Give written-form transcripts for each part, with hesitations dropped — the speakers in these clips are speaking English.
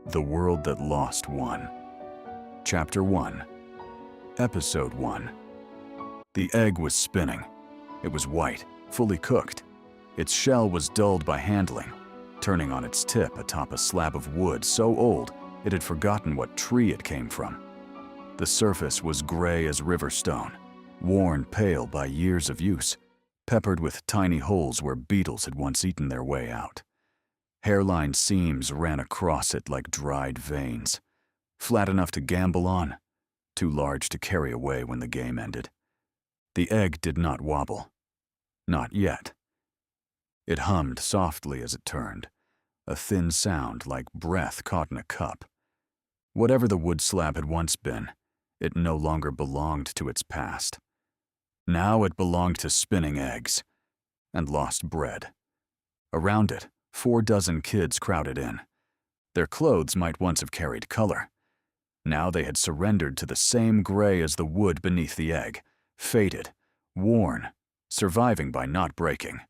The World That Lost One. Chapter 1. Episode 1. The egg was spinning. It was white, fully cooked. Its shell was dulled by handling, turning on its tip atop a slab of wood so old it had forgotten what tree it came from. The surface was gray as river stone, worn pale by years of use, peppered with tiny holes where beetles had once eaten their way out. Hairline seams ran across it like dried veins, flat enough to gamble on, too large to carry away when the game ended. The egg did not wobble. Not yet. It hummed softly as it turned, a thin sound like breath caught in a cup. Whatever the wood slab had once been, it no longer belonged to its past. Now it belonged to spinning eggs and lost bread. Around it, 4 dozen kids crowded in. Their clothes might once have carried color. Now they had surrendered to the same gray as the wood beneath the egg, faded, worn, surviving by not breaking.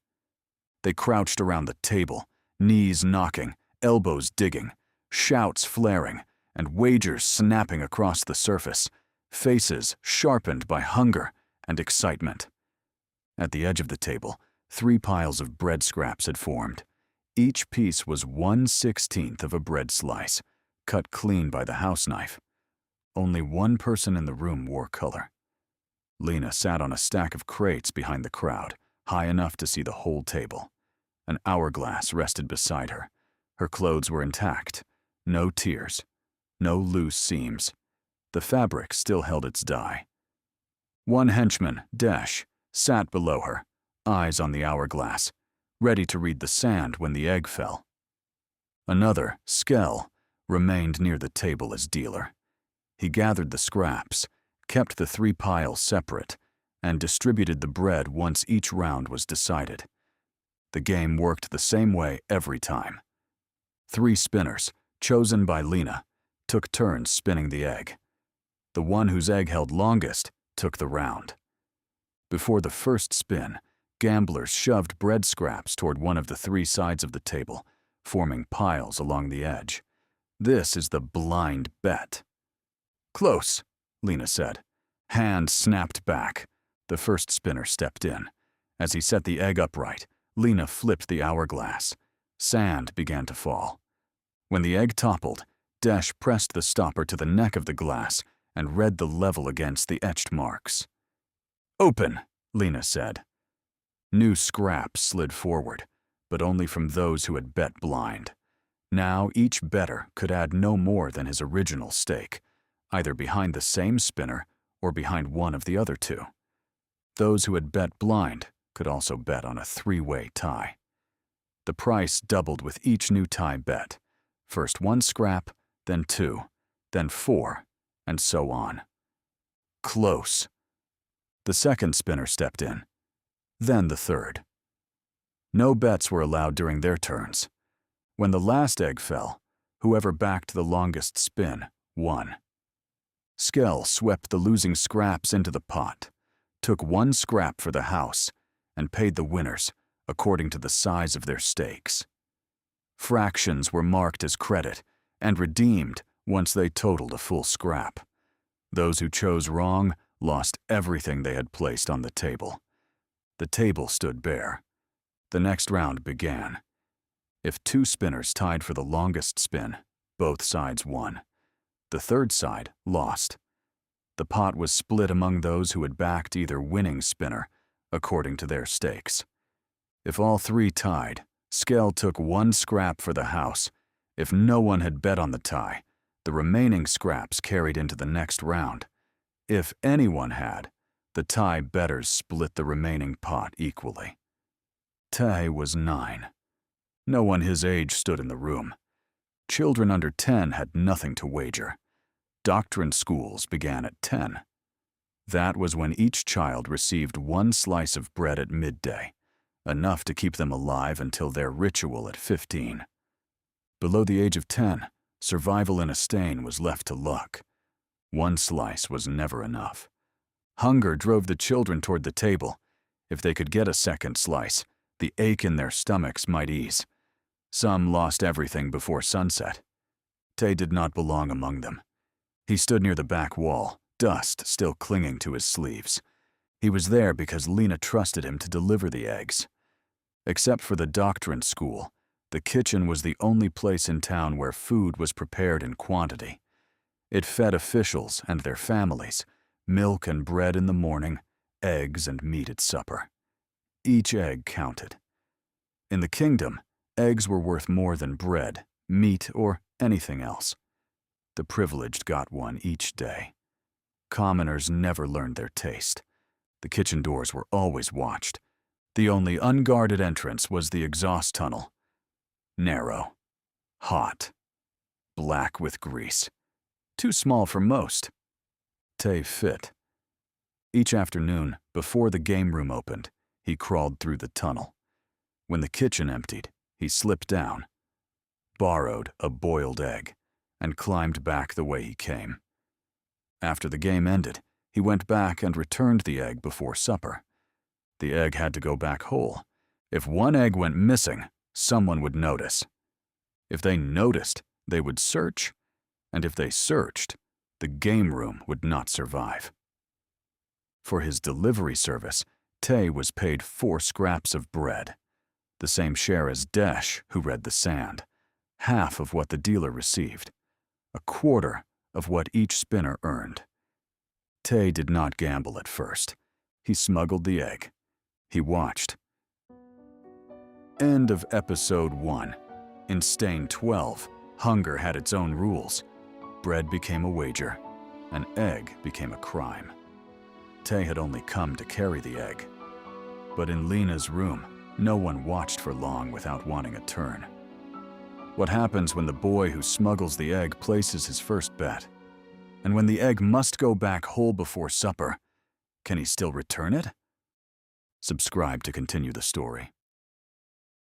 They crouched around the table, knees knocking, elbows digging, shouts flaring, and wagers snapping across the surface, faces sharpened by hunger and excitement. At the edge of the table, 3 piles of bread scraps had formed. Each piece was 1/16 of a bread slice, cut clean by the house knife. Only one person in the room wore color. Lina sat on a stack of crates behind the crowd, high enough to see the whole table. An hourglass rested beside her. Her clothes were intact. No tears. No loose seams. The fabric still held its dye. One henchman, Dash, sat below her, eyes on the hourglass, ready to read the sand when the egg fell. Another, Skell, remained near the table as dealer. He gathered the scraps, kept the 3 piles separate, and distributed the bread once each round was decided. The game worked the same way every time. 3 spinners, chosen by Lina, took turns spinning the egg. The one whose egg held longest took the round. Before the first spin, gamblers shoved bread scraps toward one of the 3 sides of the table, forming piles along the edge. This is the blind bet. "Close," Lina said. Hand snapped back. The first spinner stepped in. As he set the egg upright, Lina flipped the hourglass. Sand began to fall. When the egg toppled, Dash pressed the stopper to the neck of the glass and read the level against the etched marks. "Open," Lina said. New scraps slid forward, but only from those who had bet blind. Now each bettor could add no more than his original stake, either behind the same spinner or behind one of the other 2. Those who had bet blind could also bet on a 3-way tie. The price doubled with each new tie bet. First 1 scrap, then 2, then 4, and so on. Close. The second spinner stepped in. Then the third. No bets were allowed during their turns. When the last egg fell, whoever backed the longest spin won. Skell swept the losing scraps into the pot, took 1 scrap for the house, and paid the winners according to the size of their stakes. Fractions were marked as credit and redeemed once they totaled a full scrap. Those who chose wrong lost everything they had placed on the table. The table stood bare. The next round began. If 2 spinners tied for the longest spin, both sides won. The third side lost. The pot was split among those who had backed either winning spinner, according to their stakes. If all 3 tied, Skell took 1 scrap for the house. If no one had bet on the tie, the remaining scraps carried into the next round. If anyone had, the tie bettors split the remaining pot equally. Tay was 9. No one his age stood in the room. Children under 10 had nothing to wager. Doctrine schools began at 10. That was when each child received 1 slice of bread at midday, enough to keep them alive until their ritual at 15. Below the age of 10, survival in a stain was left to luck. 1 slice was never enough. Hunger drove the children toward the table. If they could get a second slice, the ache in their stomachs might ease. Some lost everything before sunset. Tay did not belong among them. He stood near the back wall, dust still clinging to his sleeves. He was there because Lina trusted him to deliver the eggs. Except for the doctrine school, the kitchen was the only place in town where food was prepared in quantity. It fed officials and their families, milk and bread in the morning, eggs and meat at supper. Each egg counted. In the kingdom, eggs were worth more than bread, meat, or anything else. The privileged got one each day. Commoners never learned their taste. The kitchen doors were always watched. The only unguarded entrance was the exhaust tunnel. Narrow, hot, black with grease. Too small for most. Tay fit. Each afternoon, before the game room opened, he crawled through the tunnel. When the kitchen emptied, he slipped down, borrowed a boiled egg, and climbed back the way he came. After the game ended, he went back and returned the egg before supper. The egg had to go back whole. If one egg went missing, someone would notice. If they noticed, they would search, and if they searched, the game room would not survive. For his delivery service, Tay was paid 4 scraps of bread, the same share as Desh, who read the sand, half of what the dealer received, a quarter of what each spinner earned. Tay did not gamble at first. He smuggled the egg. He watched. End of episode 1. In Stain 12, hunger had its own rules. Bread became a wager. An egg became a crime. Tay had only come to carry the egg. But in Lina's room, no one watched for long without wanting a turn. What happens when the boy who smuggles the egg places his first bet? And when the egg must go back whole before supper, can he still return it? Subscribe to continue the story.